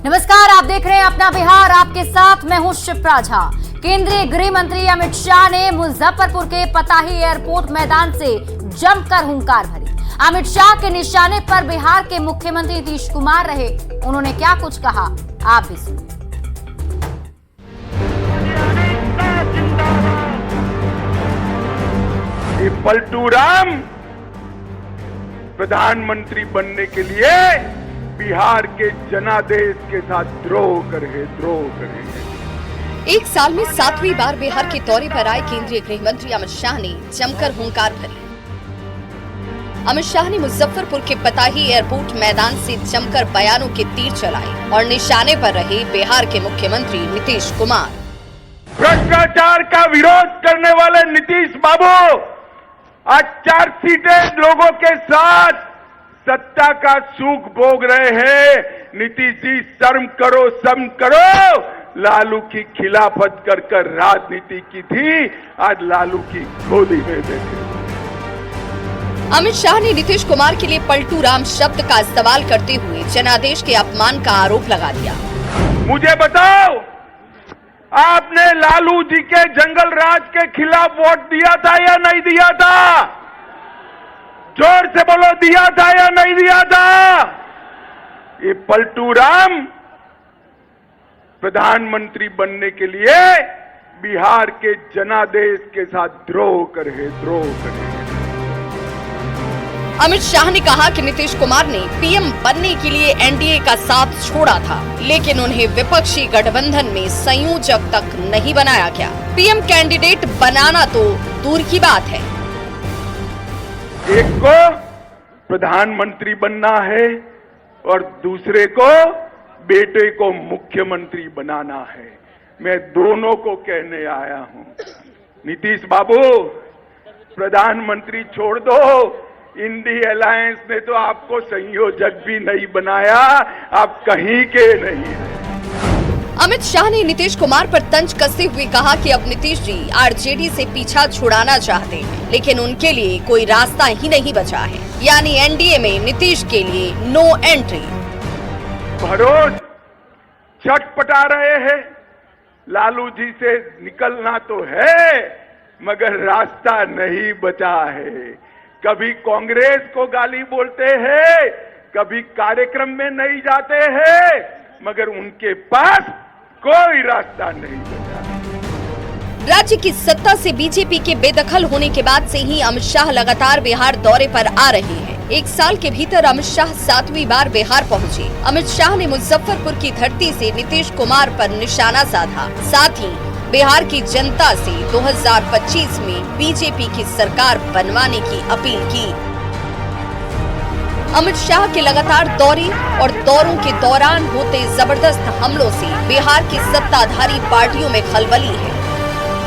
नमस्कार, आप देख रहे हैं अपना बिहार। आपके साथ मैं हूं शिप्रा झा। केंद्रीय गृह मंत्री अमित शाह ने मुजफ्फरपुर के पताही एयरपोर्ट मैदान से जमकर हुंकार भरी। अमित शाह के निशाने पर बिहार के मुख्यमंत्री नीतीश कुमार रहे। उन्होंने क्या कुछ कहा, आप भी सुनिए। पलटू राम प्रधानमंत्री बनने के लिए बिहार के जनादेश के साथ द्रोह करे। एक साल में 7वीं बार बिहार के दौरे पर आए केंद्रीय गृह मंत्री अमित शाह ने जमकर हुंकार भरी। अमित शाह ने मुजफ्फरपुर के पताही एयरपोर्ट मैदान से जमकर बयानों के तीर चलाए और निशाने पर रहे बिहार के मुख्यमंत्री नीतीश कुमार। भ्रष्टाचार का विरोध करने वाले नीतीश बाबू आज चार्जशीटेड लोगों के साथ सत्ता का सुख भोग रहे हैं। नीतीश जी शर्म करो। लालू की खिलाफत कर राजनीति की थी, आज लालू की गोदी में बैठे। अमित शाह ने नीतीश कुमार के लिए पलटू राम शब्द का इस्तेमाल करते हुए जनादेश के अपमान का आरोप लगा दिया। मुझे बताओ, आपने लालू जी के जंगल राज के खिलाफ वोट दिया था या नहीं दिया था? जोर से बोलो, दिया था या नहीं दिया था? ये पलटू राम प्रधानमंत्री बनने के लिए बिहार के जनादेश के साथ द्रोह करे। अमित शाह ने कहा कि नीतीश कुमार ने पीएम बनने के लिए एनडीए का साथ छोड़ा था, लेकिन उन्हें विपक्षी गठबंधन में संयोजक तक नहीं बनाया गया। पीएम कैंडिडेट बनाना तो दूर की बात है। एक को प्रधानमंत्री बनना है और दूसरे को बेटे को मुख्यमंत्री बनाना है। मैं दोनों को कहने आया हूं, नीतीश बाबू प्रधानमंत्री छोड़ दो। इंडी अलायंस ने तो आपको संयोजक भी नहीं बनाया, आप कहीं के नहीं हैं। अमित शाह ने नीतीश कुमार पर तंज कसते हुए कहा कि अब नीतीश जी आरजेडी से पीछा छुड़ाना चाहते हैं, लेकिन उनके लिए कोई रास्ता ही नहीं बचा है, यानी एनडीए में नीतीश के लिए नो एंट्री। भरोस छटपटा रहे हैं, लालू जी से निकलना तो है मगर रास्ता नहीं बचा है। कभी कांग्रेस को गाली बोलते हैं, कभी कार्यक्रम में नहीं जाते हैं, मगर उनके पास कोई रास्ता नहीं बचा। राज्य की सत्ता से बीजेपी के बेदखल होने के बाद से ही अमित शाह लगातार बिहार दौरे पर आ रहे हैं। एक साल के भीतर अमित शाह 7वीं बार बिहार पहुंचे। अमित शाह ने मुजफ्फरपुर की धरती से नीतीश कुमार पर निशाना साधा, साथ ही बिहार की जनता से 2025 में बीजेपी की सरकार बनवाने की अपील की। अमित शाह के लगातार दौरे और दौरों के दौरान होते जबरदस्त हमलों से बिहार की सत्ताधारी पार्टियों में खलबली है।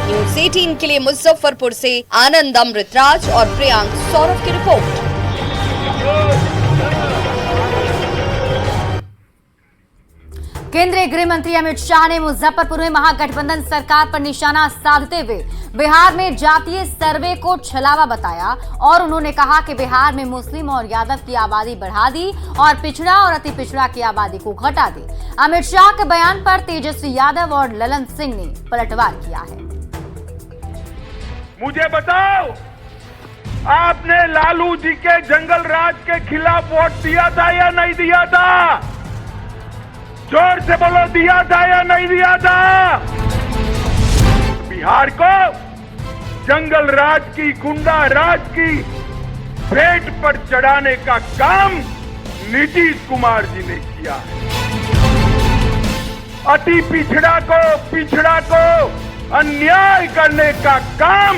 न्यूज़ 18 के लिए मुजफ्फरपुर से आनंद अमृतराज और प्रियांक सौरभ की रिपोर्ट। केंद्रीय गृह मंत्री अमित शाह ने मुजफ्फरपुर में महागठबंधन सरकार पर निशाना साधते हुए बिहार में जातीय सर्वे को छलावा बताया और उन्होंने कहा कि बिहार में मुस्लिम और यादव की आबादी बढ़ा दी और पिछड़ा और अति पिछड़ा की आबादी को घटा दी। अमित शाह के बयान पर तेजस्वी यादव और ललन सिंह ने पलटवार किया है। मुझे बताओ, आपने लालू जी के जंगल राज के खिलाफ वोट दिया था या नहीं दिया था? जोर से बोलो, दिया था या नहीं दिया था? बिहार को जंगल राज की, गुंडा राज की भेंट पर चढ़ाने का काम नीतीश कुमार जी ने किया है। अति पिछड़ा को अन्याय करने का काम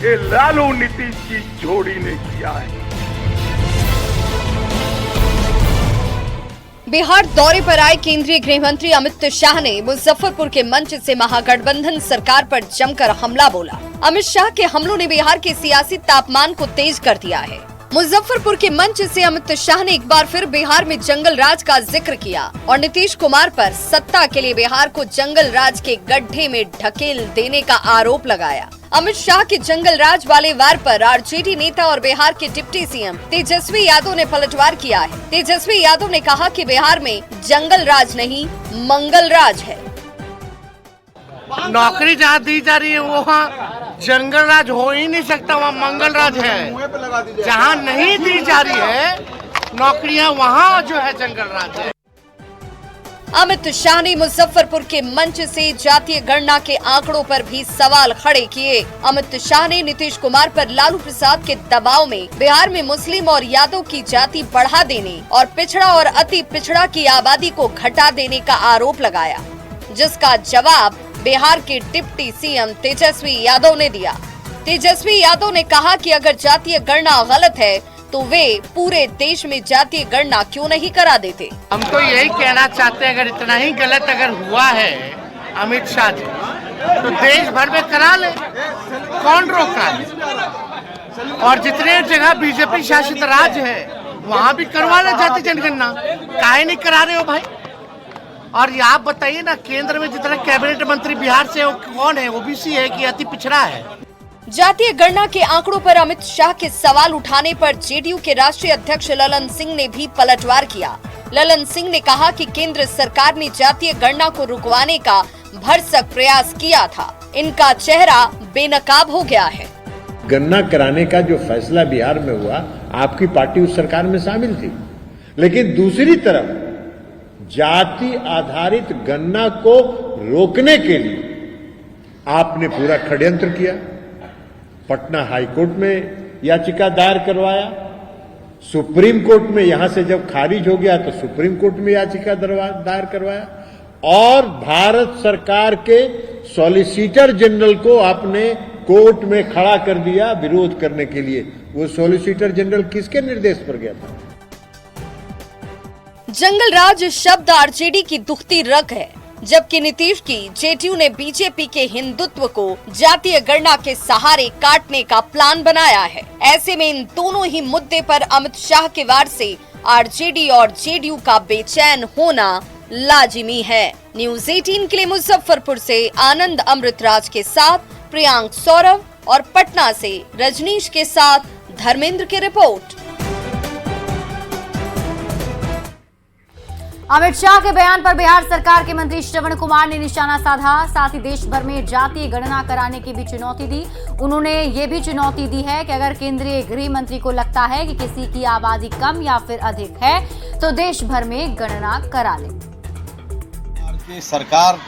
ये लालू नीतीश की जोड़ी ने किया है। बिहार दौरे पर आए केंद्रीय गृह मंत्री अमित शाह ने मुजफ्फरपुर के मंच से महागठबंधन सरकार पर जमकर हमला बोला। अमित शाह के हमलों ने बिहार के सियासी तापमान को तेज कर दिया है। मुजफ्फरपुर के मंच से अमित शाह ने एक बार फिर बिहार में जंगल राज का जिक्र किया और नीतीश कुमार पर सत्ता के लिए बिहार को जंगल राज के गड्ढे में ढकेल देने का आरोप लगाया। अमित शाह के जंगल राज वाले वार पर आरजेडी नेता और बिहार के डिप्टी सीएम तेजस्वी यादव ने पलटवार किया है। तेजस्वी यादव ने कहा कि बिहार में जंगल राज नहीं मंगल राज है। नौकरी जहाँ दी जा रही है वहाँ जंगल राज हो ही नहीं सकता, वहाँ मंगल राज है। जहाँ नहीं दी जा रही है नौकरियाँ वहाँ जो है जंगल राज है। अमित शाह ने मुजफ्फरपुर के मंच से जातीय गणना के आंकड़ों पर भी सवाल खड़े किए। अमित शाह ने नीतीश कुमार पर लालू प्रसाद के दबाव में बिहार में मुस्लिम और यादव की जाति बढ़ा देने और पिछड़ा और अति पिछड़ा की आबादी को घटा देने का आरोप लगाया, जिसका जवाब बिहार के डिप्टी सीएम तेजस्वी यादव ने दिया। तेजस्वी यादव ने कहा कि अगर जातीय गणना गलत है तो वे पूरे देश में जातीय गणना क्यों नहीं करा देते। हम तो यही कहना चाहते हैं, अगर इतना ही गलत अगर हुआ है अमित शाह जी, तो देश भर में करा ले, कौन रोका है। और जितने जगह बीजेपी शासित राज्य है वहाँ भी करवा ले जाति जनगणना, काहे नहीं करा रहे हो भाई। और ये आप बताइए ना, केंद्र में जितना कैबिनेट मंत्री बिहार से वो कौन है, ओबीसी है कि अति पिछड़ा है। जातीय गणना के आंकड़ों पर अमित शाह के सवाल उठाने पर जेडीयू के राष्ट्रीय अध्यक्ष ललन सिंह ने भी पलटवार किया। ललन सिंह ने कहा कि केंद्र सरकार ने जातीय गणना को रुकवाने का भरसक प्रयास किया था, इनका चेहरा बेनकाब हो गया है। गणना कराने का जो फैसला बिहार में हुआ, आपकी पार्टी उस सरकार में शामिल थी, लेकिन दूसरी तरफ जाति आधारित गणना को रोकने के लिए आपने पूरा षड्यंत्र किया। पटना हाई कोर्ट में याचिका दायर करवाया, सुप्रीम कोर्ट में यहां से जब खारिज हो गया तो सुप्रीम कोर्ट में याचिका दायर करवाया, और भारत सरकार के सॉलिसिटर जनरल को आपने कोर्ट में खड़ा कर दिया विरोध करने के लिए। वो सॉलिसिटर जनरल किसके निर्देश पर गया था? जंगल राज शब्द आरजेडी की दुखती रग है, जबकि नीतीश की जेडीयू ने बीजेपी के हिंदुत्व को जातीय गणना के सहारे काटने का प्लान बनाया है। ऐसे में इन दोनों ही मुद्दे पर अमित शाह के वार से आरजेडी और जेडीयू का बेचैन होना लाजिमी है। न्यूज़ 18 के लिए मुजफ्फरपुर से आनंद अमृतराज के साथ प्रियांक सौरभ और पटना से रजनीश के साथ धर्मेंद्र की रिपोर्ट। अमित शाह के बयान पर बिहार सरकार के मंत्री श्रवण कुमार ने निशाना साधा, साथ ही देश भर में जातीय गणना कराने की भी चुनौती दी। उन्होंने ये भी चुनौती दी है कि अगर केंद्रीय गृह मंत्री को लगता है कि किसी की आबादी कम या फिर अधिक है तो देश भर में गणना करा ले। सरकार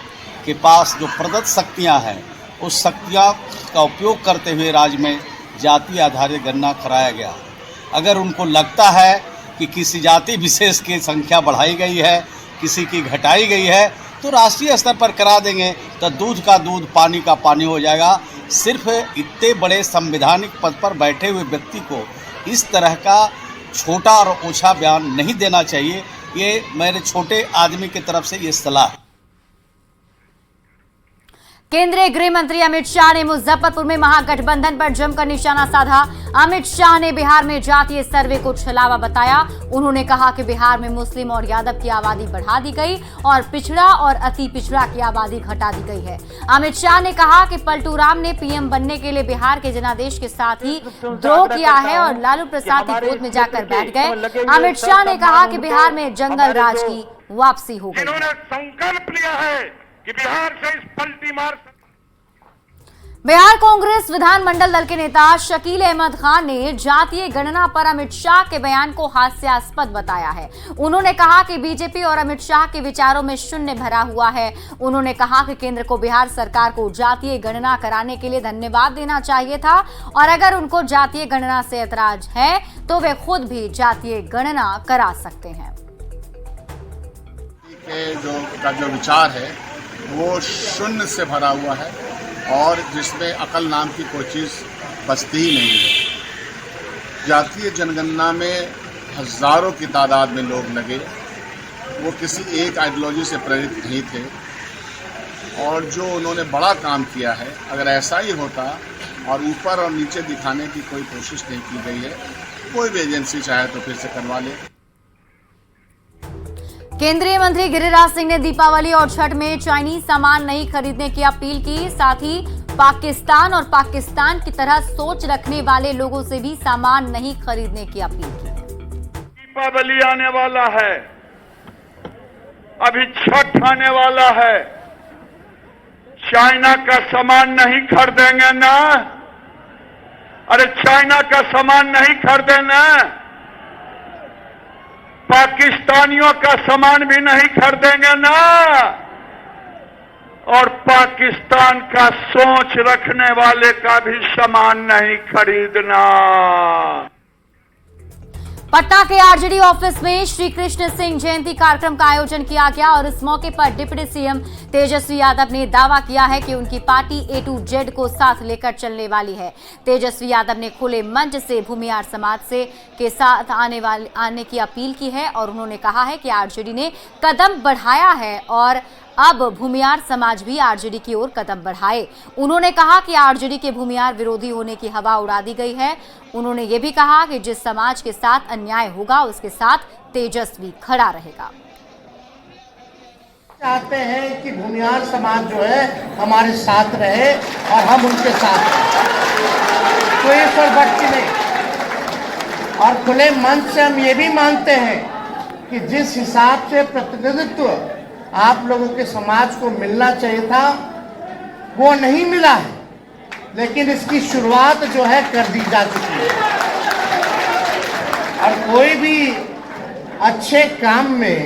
के पास जो प्रदत्त शक्तियां हैं, उस शक्तियां का उपयोग करते हुए राज्य में जातीय आधारित गणना कराया गया। अगर उनको लगता है कि किसी जाति विशेष की संख्या बढ़ाई गई है, किसी की घटाई गई है, तो राष्ट्रीय स्तर पर करा देंगे, तो दूध का दूध पानी का पानी हो जाएगा। सिर्फ इतने बड़े संवैधानिक पद पर बैठे हुए व्यक्ति को इस तरह का छोटा और ओछा बयान नहीं देना चाहिए। ये मेरे छोटे आदमी की तरफ से ये सलाह है। केंद्रीय गृह मंत्री अमित शाह ने मुजफ्फरपुर में महागठबंधन पर जमकर निशाना साधा। अमित शाह ने बिहार में जातीय सर्वे को छलावा बताया। उन्होंने कहा कि बिहार में मुस्लिम और यादव की आबादी बढ़ा दी गई और पिछड़ा और अति पिछड़ा की आबादी घटा दी गई है। अमित शाह ने कहा कि पलटू राम ने पीएम बनने के लिए बिहार के जनादेश के साथ ही द्रोह किया है और लालू प्रसाद की गोद में जाकर बैठ गए। अमित शाह ने कहा कि बिहार में जंगल राज की वापसी हो गई। इन्होंने संकल्प लिया है कि बिहार से इस पलटी मार। बिहार कांग्रेस विधानमंडल दल के नेता शकील अहमद खान ने जातीय गणना पर अमित शाह के बयान को हास्यास्पद बताया है। उन्होंने कहा कि बीजेपी और अमित शाह के विचारों में शून्य भरा हुआ है। उन्होंने कहा कि केंद्र को बिहार सरकार को जातीय गणना कराने के लिए धन्यवाद देना चाहिए था और अगर उनको जातीय गणना से ऐतराज है तो वे खुद भी जातीय गणना करा सकते हैं। जो विचार है वो शून्य से भरा हुआ है और जिसमें अकल नाम की कोई चीज़ बसती ही नहीं है। जातीय जनगणना में हजारों की तादाद में लोग लगे, वो किसी एक आइडियोलॉजी से प्रेरित नहीं थे और जो उन्होंने बड़ा काम किया है, अगर ऐसा ही होता और ऊपर और नीचे दिखाने की कोई कोशिश नहीं की गई है, कोई भी एजेंसी चाहे तो फिर से करवा ले। केंद्रीय मंत्री गिरिराज सिंह ने दीपावली और छठ में चाइनीज सामान नहीं खरीदने की अपील की। साथ ही पाकिस्तान और पाकिस्तान की तरह सोच रखने वाले लोगों से भी सामान नहीं खरीदने की अपील की। दीपावली आने वाला है, अभी छठ आने वाला है, चाइना का सामान नहीं खरीदेंगे ना? अरे चाइना का सामान नहीं खरीदे ना? पाकिस्तानियों का सामान भी नहीं खरीदेंगे ना? और पाकिस्तान का सोच रखने वाले का भी सामान नहीं खरीदना। पटना के आरजेडी ऑफिस में श्री कृष्ण सिंह जयंती कार्यक्रम का आयोजन किया गया और इस मौके पर डिप्टी सीएम तेजस्वी यादव ने दावा किया है कि उनकी पार्टी A to Z को साथ लेकर चलने वाली है। तेजस्वी यादव ने खुले मंच से भूमिहार समाज से के साथ आने की अपील की है और उन्होंने कहा है कि आरजेडी ने कदम बढ़ाया है और अब भूमिहार समाज भी आरजेडी की ओर कदम बढ़ाए। उन्होंने कहा कि आरजेडी के भूमिहार विरोधी होने की हवा उड़ा दी गई है। उन्होंने ये भी कहा कि जिस समाज के साथ अन्याय होगा उसके साथ तेजस्वी खड़ा रहेगा। चाहते हैं कि भूमिहार समाज जो है हमारे साथ रहे और हम उनके साथ रहें। कोई इस पर भटकी नहीं। और खुले मंच से हम ये भी मानते हैं कि जिस हिसाब से प्रतिनिधित्व आप लोगों के समाज को मिलना चाहिए था वो नहीं मिला है, लेकिन इसकी शुरुआत जो है कर दी जा चुकी है। और कोई भी अच्छे काम में,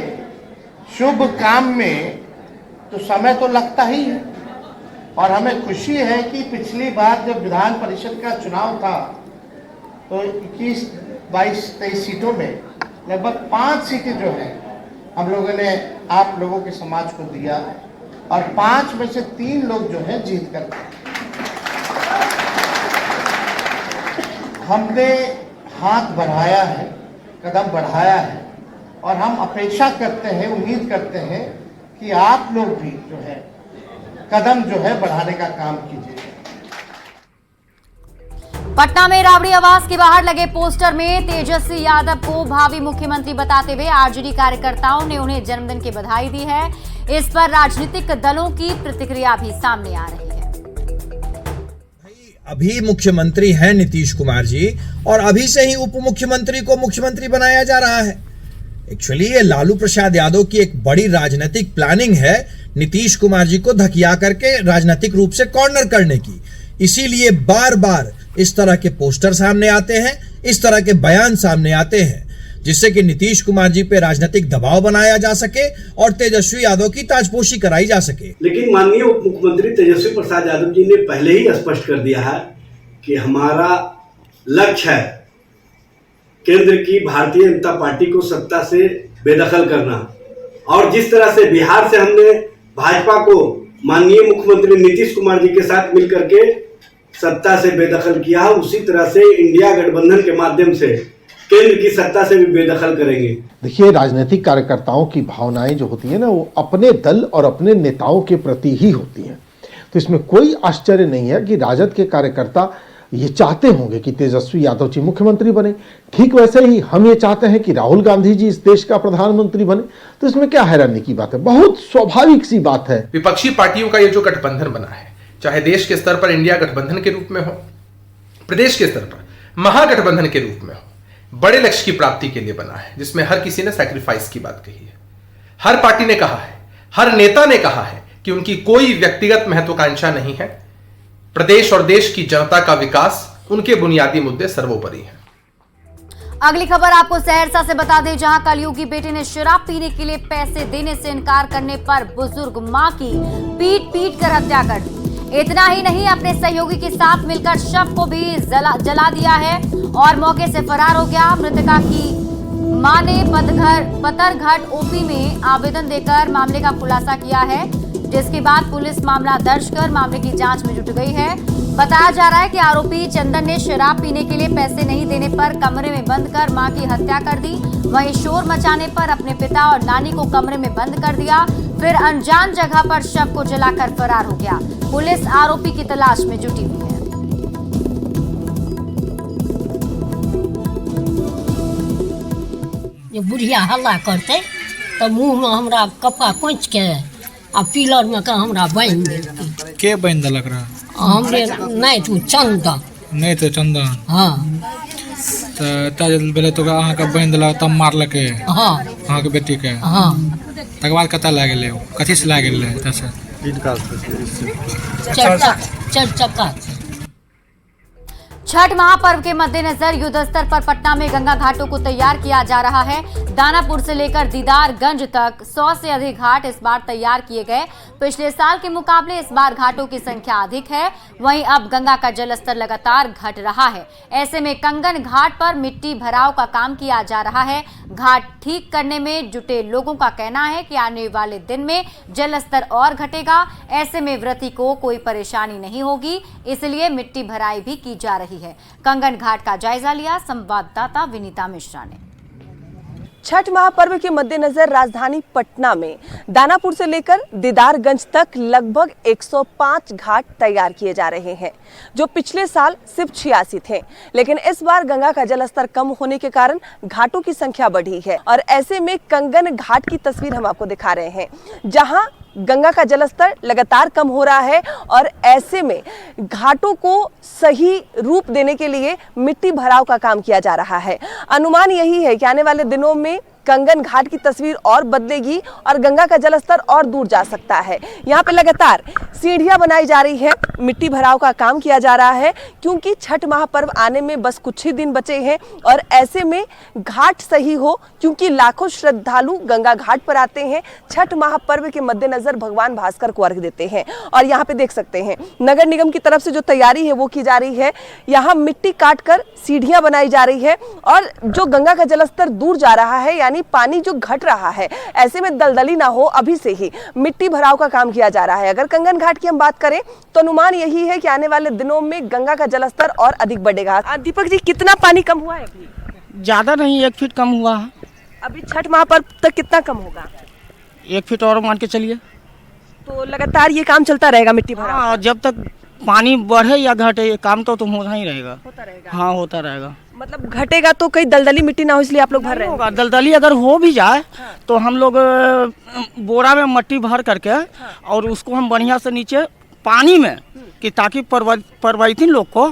शुभ काम में तो समय तो लगता ही है। और हमें खुशी है कि पिछली बार जब विधान परिषद का चुनाव था तो 21, 22, 23 सीटों में लगभग 5 सीटें जो है हम लोगों ने आप लोगों के समाज को दिया और 5 में से 3 लोग जो है जीत कर हमने हाथ बढ़ाया है, कदम बढ़ाया है और हम अपेक्षा करते हैं, उम्मीद करते हैं कि आप लोग भी जो है कदम जो है बढ़ाने का काम कीजिए। पटना में राबड़ी आवास के बाहर लगे पोस्टर में तेजस्वी यादव को भावी मुख्यमंत्री बताते हुए आरजेडी कार्यकर्ताओं ने उन्हें जन्मदिन की बधाई दी है। इस पर राजनीतिक दलों की प्रतिक्रिया भी सामने आ रही है। अभी मुख्यमंत्री हैं नीतीश कुमार जी और अभी से ही उप मुख्यमंत्री को मुख्यमंत्री बनाया जा रहा है। एक्चुअली ये लालू प्रसाद यादव की एक बड़ी राजनीतिक प्लानिंग है नीतीश कुमार जी को धकिया करके राजनीतिक रूप से कॉर्नर करने की। इसीलिए बार बार इस तरह के पोस्टर सामने आते हैं, इस तरह के बयान सामने आते हैं, जिससे कि नीतीश कुमार जी पे राजनीतिक दबाव बनाया जा सके और तेजस्वी यादव की ताजपोशी कराई जा सके। लेकिन माननीय उप मुख्यमंत्री तेजस्वी प्रसाद यादव जी ने पहले ही स्पष्ट कर दिया है कि हमारा लक्ष्य है केंद्र की भारतीय जनता पार्टी को सत्ता से बेदखल करना। और जिस तरह से बिहार से हमने भाजपा को माननीय मुख्यमंत्री नीतीश कुमार जी के साथ मिलकर के सत्ता से बेदखल किया है, उसी तरह से इंडिया गठबंधन के माध्यम से केंद्र की सत्ता से भी बेदखल करेंगे। देखिए, राजनीतिक कार्यकर्ताओं की भावनाएं जो होती है ना, वो अपने दल और अपने नेताओं के प्रति ही होती हैं। तो इसमें कोई आश्चर्य नहीं है कि राजद के कार्यकर्ता ये चाहते होंगे कि तेजस्वी यादव जी मुख्यमंत्री बने। ठीक वैसे ही हम ये चाहते हैं कि राहुल गांधी जी इस देश का प्रधानमंत्री बने। तो इसमें क्या हैरानी की बात है, बहुत स्वाभाविक सी बात है। विपक्षी पार्टियों का ये जो गठबंधन बना है, चाहे देश के स्तर पर इंडिया गठबंधन के रूप में हो, प्रदेश के स्तर पर महागठबंधन के रूप में हो, बड़े लक्ष्य की प्राप्ति के लिए बना है, जिसमें हर किसी ने सैक्रिफाइस की बात कही है। हर पार्टी ने कहा है, हर नेता ने कहा है कि उनकी कोई व्यक्तिगत महत्वाकांक्षा नहीं है। प्रदेश और देश की जनता का विकास उनके बुनियादी मुद्दे सर्वोपरि हैं। अगली खबर आपको सहरसा से बता दें, जहां कलयुगी बेटे ने शराब पीने के लिए पैसे देने से इनकार करने पर बुजुर्ग मां की पीट कर हत्या कर दी। इतना ही नहीं, अपने सहयोगी के साथ मिलकर शव को भी जला दिया है और मौके से फरार हो गया। मृतका की मां ने पतरघट ओपी में आवेदन देकर मामले का खुलासा किया है, जिसके बाद पुलिस मामला दर्ज कर मामले की जांच में जुट गई है। बताया जा रहा है कि आरोपी चंदन ने शराब पीने के लिए पैसे नहीं देने पर कमरे में बंद कर मां की हत्या कर दी। वहीं शोर मचाने पर अपने पिता और नानी को कमरे में बंद कर दिया, फिर अनजान जगह पर शव को जलाकर फरार हो गया। पुलिस आरोपी की तलाश में जुटी हुई है। बुढ़िया हल्ला करते तो मुंह में हमरा कपड़ा कोच के आ पिलर में का हमरा बांध देलकै। के बांध देलक रहा? हमरे नहीं तू चंदन नहीं तो चंदन हाँ तो तब बेले तो अहाँ के बहन दिला तब मारलके हाँ अहाँ के बेटी के हाँ तकर बाद कतऽ लए गेलै कथी से लए गेलै एतऽ चक्का छठ महापर्व के मद्देनजर युद्ध स्तर पर पटना में गंगा घाटों को तैयार किया जा रहा है। दानापुर से लेकर दीदारगंज तक 100 से अधिक घाट इस बार तैयार किए गए। पिछले साल के मुकाबले इस बार घाटों की संख्या अधिक है। वहीं अब गंगा का जलस्तर लगातार घट रहा है। ऐसे में कंगन घाट पर मिट्टी भराव का काम किया जा रहा है। घाट ठीक करने में जुटे लोगों का कहना है कि आने वाले दिन में जलस्तर और घटेगा। ऐसे में व्रती को कोई परेशानी नहीं होगी, इसलिए मिट्टी भराई भी की जा रही है। कंगन घाट का जायजा लिया संवाददाता विनीता मिश्रा ने। छठ महापर्व के मद्देनजर राजधानी पटना में दानापुर से लेकर दीदारगंज तक लगभग 105 घाट तैयार किए जा रहे हैं, जो पिछले साल सिर्फ 86 थे। लेकिन इस बार गंगा का जलस्तर कम होने के कारण घाटों की संख्या बढ़ी है और ऐसे में कंगन घाट की तस्वीर हम आपको दिखा रहे हैं, जहां गंगा का जलस्तर लगातार कम हो रहा है और ऐसे में घाटों को सही रूप देने के लिए मिट्टी भराव का काम किया जा रहा है। अनुमान यही है कि आने वाले दिनों में कंगन घाट की तस्वीर और बदलेगी और गंगा का जलस्तर और दूर जा सकता है। यहाँ पे लगातार सीढ़ियां बनाई जा रही है, मिट्टी भराव का काम किया जा रहा है, क्योंकि छठ महापर्व आने में बस कुछ ही दिन बचे हैं और ऐसे में घाट सही हो, क्योंकि लाखों श्रद्धालु गंगा घाट पर आते हैं, छठ महापर्व के मद्देनजर भगवान भास्कर को अर्घ देते हैं। और यहाँ पे देख सकते हैं नगर निगम की तरफ से जो तैयारी है वो की जा रही है। यहाँ मिट्टी काट कर सीढ़ियां बनाई जा रही है और जो गंगा का जलस्तर दूर जा रहा है, यानी पानी जो घट रहा है, ऐसे में दलदली ना हो, अभी से ही मिट्टी भराव का काम किया जा रहा है। अगर कंगन घाट की हम बात करें तो अनुमान यही है कि आने वाले दिनों में गंगा का जलस्तर और अधिक बढ़ेगा। दीपक जी, कितना पानी कम हुआ है अभी? ज्यादा नहीं, 1 फीट कम हुआ है। अभी छठ महापर्व तक कितना कम होगा? 1 फीट और मान के चलिए। तो लगातार ये काम चलता रहेगा मिट्टी भराव? हाँ, जब तक पानी बढ़े या घटे ये काम तो होता ही रहेगा। होता रहेगा। हाँ, होता रहेगा। मतलब घटेगा तो कहीं दलदली मिट्टी ना हो, इसलिए आप लोग भर रहे हैं? दलदली अगर हो भी जाए तो हम लोग बोरा में मिट्टी भर करके और उसको हम बढ़िया से नीचे पानी में, कि ताकि परवैती लोग को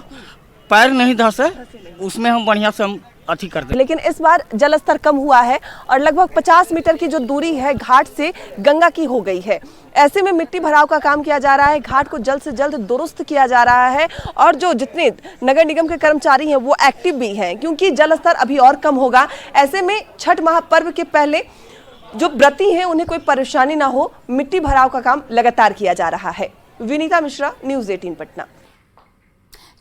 पैर नहीं धसे, उसमें हम बढ़िया से हम अथी कर दें। लेकिन इस बार जलस्तर कम हुआ है और लगभग 50 मीटर की जो दूरी है घाट से गंगा की हो गई है। ऐसे में मिट्टी भराव का काम किया जा रहा है, घाट को जल्द से जल्द दुरुस्त किया जा रहा है और जो जितने नगर निगम के कर्मचारी हैं वो एक्टिव भी हैं, क्योंकि जलस्तर अभी और कम होगा। ऐसे में छठ महापर्व के पहले जो व्रती हैं उन्हें कोई परेशानी ना हो, मिट्टी भराव का काम लगातार किया जा रहा है। विनीता मिश्रा, न्यूज़ 18 पटना।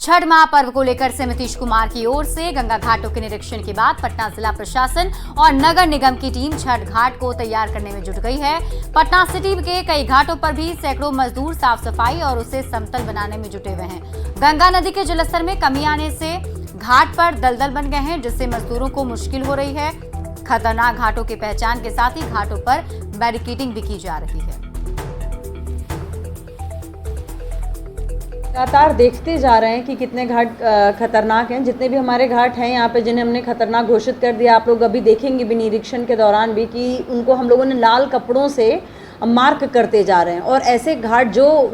छठ महापर्व को लेकर से नीतीश कुमार की ओर से गंगा घाटों के निरीक्षण के बाद पटना जिला प्रशासन और नगर निगम की टीम छठ घाट को तैयार करने में जुट गई है। पटना सिटी के कई घाटों पर भी सैकड़ों मजदूर साफ सफाई और उसे समतल बनाने में जुटे हुए हैं। गंगा नदी के जलस्तर में कमी आने से घाट पर दलदल बन गए हैं, जिससे मजदूरों को मुश्किल हो रही है। खतरनाक घाटों की पहचान के साथ ही घाटों पर बैरिकेडिंग भी की जा रही है। लगातार देखते जा रहे हैं कि कितने घाट खतरनाक हैं। जितने भी हमारे घाट हैं यहाँ पे जिन्हें हमने खतरनाक घोषित कर दिया, आप लोग अभी देखेंगे भी निरीक्षण के दौरान भी कि उनको हम लोगों ने लाल कपड़ों से मार्क करते जा रहे हैं। और ऐसे घाट जो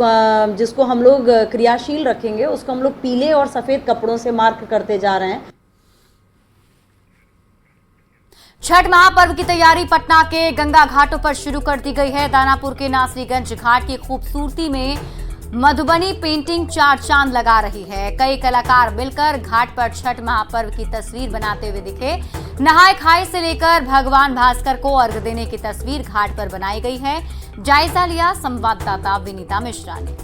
जिसको हम लोग क्रियाशील रखेंगे उसको हम लोग पीले और सफ़ेद कपड़ों से मार्क करते जा रहे हैं। छठ महापर्व की तैयारी पटना के गंगा घाटों पर शुरू कर दी गई है। दानापुर के नासरीगंज घाट की खूबसूरती में मधुबनी पेंटिंग 4 चांद लगा रही है। कई कलाकार मिलकर घाट पर छठ महापर्व की तस्वीर बनाते हुए दिखे। नहाय खाए से लेकर भगवान भास्कर को अर्घ देने की तस्वीर घाट पर बनाई गई है। जायजा लिया संवाददाता विनीता मिश्रा ने।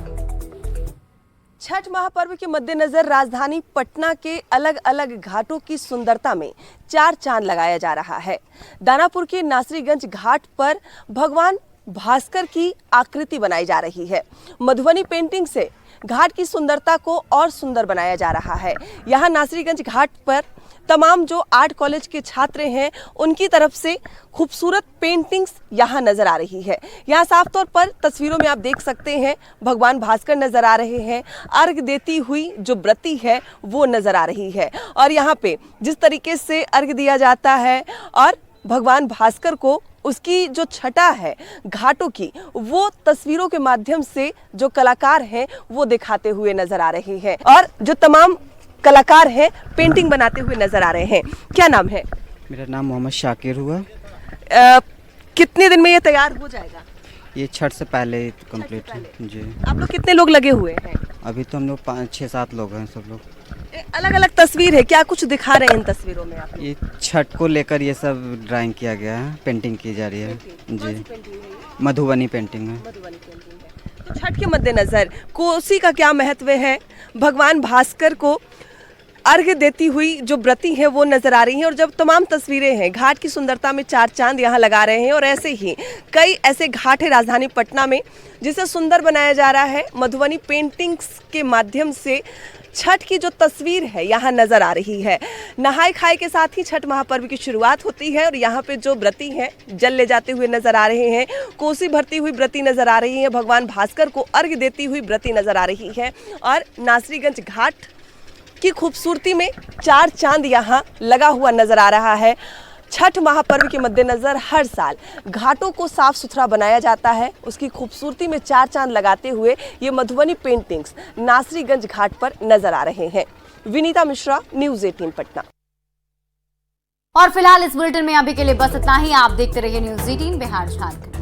छठ महापर्व के मद्देनजर राजधानी पटना के अलग अलग घाटों की सुंदरता में 4 चांद लगाया जा रहा है। दानापुर के नासरीगंज घाट पर भगवान भास्कर की आकृति बनाई जा रही है। मधुबनी पेंटिंग से घाट की सुंदरता को और सुंदर बनाया जा रहा है। यहाँ नासरीगंज घाट पर तमाम जो आर्ट कॉलेज के छात्र हैं उनकी तरफ से खूबसूरत पेंटिंग्स यहाँ नजर आ रही है। यहाँ साफ तौर पर तस्वीरों में आप देख सकते हैं भगवान भास्कर नजर आ रहे हैं, अर्घ देती हुई जो व्रती है वो नजर आ रही है। और यहाँ पे जिस तरीके से अर्घ दिया जाता है और भगवान भास्कर को उसकी जो छटा है घाटों की, वो तस्वीरों के माध्यम से जो कलाकार हैं वो दिखाते हुए नजर आ रहे हैं। और जो तमाम कलाकार हैं पेंटिंग बनाते हुए नजर आ रहे हैं। क्या नाम है? मेरा नाम मोहम्मद शाकिर हुआ। कितने दिन में ये तैयार हो जाएगा? ये छठ से पहले कंप्लीट है जी। आप लोग कितने लोग लगे हुए हैं? अभी तो हम लोग 5-6-7 लोग हैं सब लोग। अलग अलग तस्वीर है, क्या कुछ दिखा रहे हैं इन तस्वीरों में आप? ये छठ को लेकर ये सब ड्राइंग किया गया है, पेंटिंग की जा रही है जी। मधुबनी पेंटिंग है। तो छठ के मद्देनजर कोसी का क्या महत्व है? भगवान भास्कर को अर्घ्य देती हुई जो व्रती हैं वो नजर आ रही हैं। और जब तमाम तस्वीरें हैं, घाट की सुंदरता में चार चांद यहाँ लगा रहे हैं। और ऐसे ही कई ऐसे घाट है राजधानी पटना में जिसे सुंदर बनाया जा रहा है। मधुबनी पेंटिंग्स के माध्यम से छठ की जो तस्वीर है यहाँ नजर आ रही है। नहाय खाए के साथ ही छठ महापर्व की शुरुआत होती है और यहाँ पे जो व्रती हैं जल ले जाते हुए नजर आ रहे हैं, कोसी भरती हुई व्रती नजर आ रही है, भगवान भास्कर को अर्घ्य देती हुई व्रती नजर आ रही है। और नासरीगंज घाट की खूबसूरती में चार चांद यहाँ लगा हुआ नजर आ रहा है। छठ महापर्व के मद्देनजर हर साल घाटों को साफ सुथरा बनाया जाता है। उसकी खूबसूरती में चार चांद लगाते हुए ये मधुबनी पेंटिंग्स नासरीगंज घाट पर नजर आ रहे हैं। विनीता मिश्रा, न्यूज़ 18 पटना। और फिलहाल इस बुलेटिन में अभी के लिए बस इतना ही। आप देखते रहिए न्यूज़ 18 बिहार झारखंड।